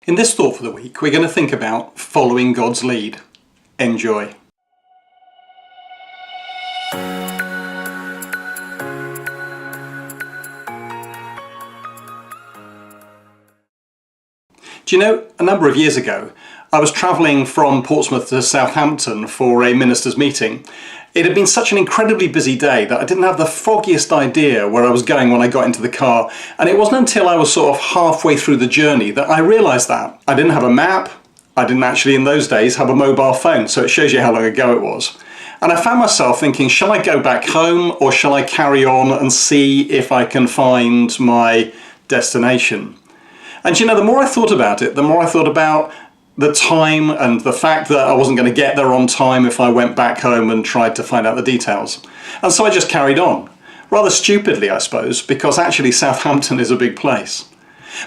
In this thought for the week, we're going to think about following God's lead. Enjoy. Do you know, a number of years ago, I was travelling from Portsmouth to Southampton for a ministers' meeting. It had been such an incredibly busy day that I didn't have the foggiest idea where I was going when I got into the car, and it wasn't until I was sort of halfway through the journey that I realised that. I didn't have a map. I didn't actually in those days have a mobile phone, so it shows you how long ago it was. And I found myself thinking, shall I go back home or shall I carry on and see if I can find my destination? And you know, the more I thought about it, the more I thought about the time and the fact that I wasn't going to get there on time if I went back home and tried to find out the details. And so I just carried on. Rather stupidly, I suppose, because actually Southampton is a big place.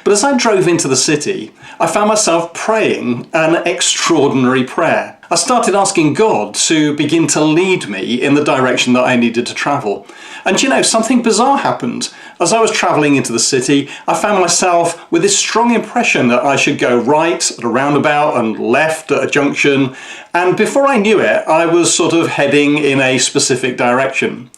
But as I drove into the city, I found myself praying an extraordinary prayer. I started asking God to begin to lead me in the direction that I needed to travel. And you know, something bizarre happened. As I was travelling into the city, I found myself with this strong impression that I should go right at a roundabout and left at a junction. And before I knew it, I was sort of heading in a specific direction.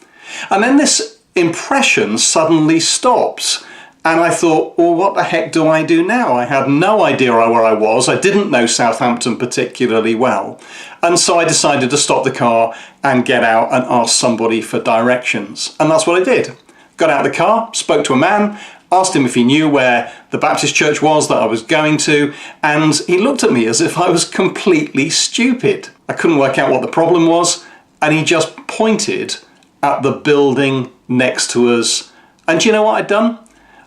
And then this impression suddenly stopped. And I thought, well, what the heck do I do now? I had no idea where I was. I didn't know Southampton particularly well. And so I decided to stop the car and get out and ask somebody for directions. And that's what I did. Got out of the car, spoke to a man, asked him if he knew where the Baptist church was that I was going to, and he looked at me as if I was completely stupid. I couldn't work out what the problem was, and he just pointed at the building next to us. And do you know what I'd done?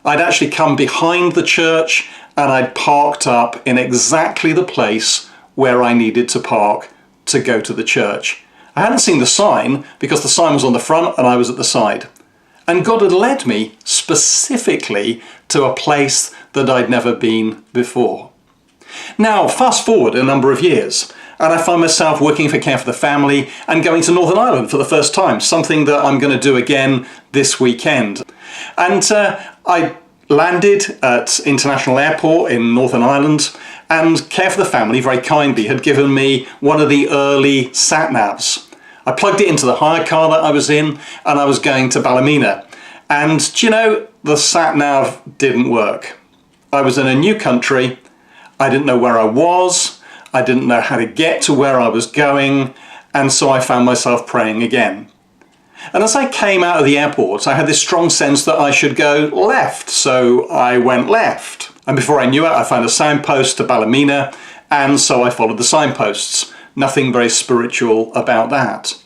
I'd actually come behind the church and I'd parked up in exactly the place where I needed to park to go to the church. I hadn't seen the sign because the sign was on the front and I was at the side. And God had led me specifically to a place that I'd never been before. Now, fast forward a number of years, and I find myself working for Care for the Family and going to Northern Ireland for the first time, something that I'm going to do again this weekend. And I landed at International Airport in Northern Ireland, and Care for the Family very kindly had given me one of the early sat-navs. I plugged it into the hire car that I was in, and I was going to Ballymena. And do you know, the sat-nav didn't work. I was in a new country, I didn't know where I was, I didn't know how to get to where I was going, and so I found myself praying again. And as I came out of the airport, I had this strong sense that I should go left, so I went left. And before I knew it, I found a signpost to Ballymena, and so I followed the signposts. Nothing very spiritual about that.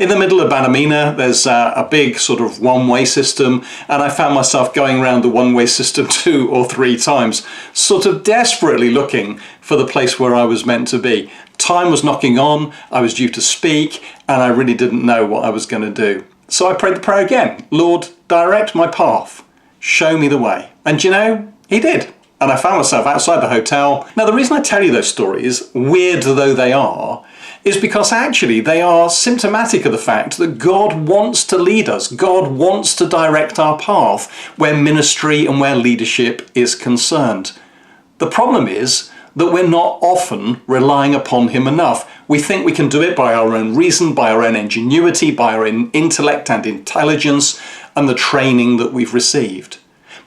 In the middle of Ballymena, there's a big sort of one-way system, and I found myself going around the one-way system 2 or 3 times, sort of desperately looking for the place where I was meant to be. Time was knocking on, I was due to speak, and I really didn't know what I was going to do. So I prayed the prayer again. Lord, direct my path. Show me the way. And you know, he did. And I found myself outside the hotel. Now, the reason I tell you those stories, weird though they are, is because actually they are symptomatic of the fact that God wants to lead us. God wants to direct our path where ministry and where leadership is concerned. The problem is that we're not often relying upon him enough. We think we can do it by our own reason, by our own ingenuity, by our own intellect and intelligence and the training that we've received.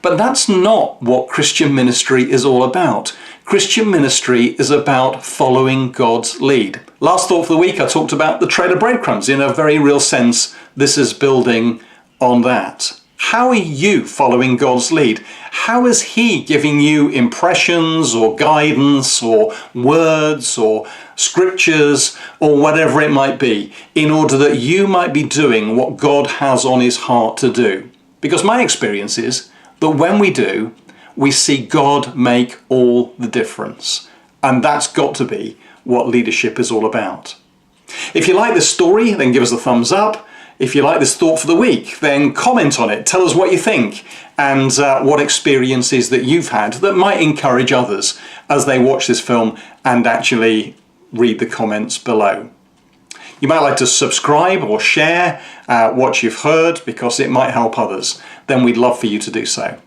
But that's not what Christian ministry is all about. Christian ministry is about following God's lead. Last thought for the week, I talked about the trail of breadcrumbs. In a very real sense, this is building on that. How are you following God's lead? How is he giving you impressions or guidance or words or scriptures or whatever it might be in order that you might be doing what God has on his heart to do? Because my experience is that when we do, we see God make all the difference. And that's got to be what leadership is all about. If you like this story, then give us a thumbs up. If you like this thought for the week, then comment on it. Tell us what you think and what experiences that you've had that might encourage others as they watch this film and actually read the comments below. You might like to subscribe or share what you've heard because it might help others. Then we'd love for you to do so.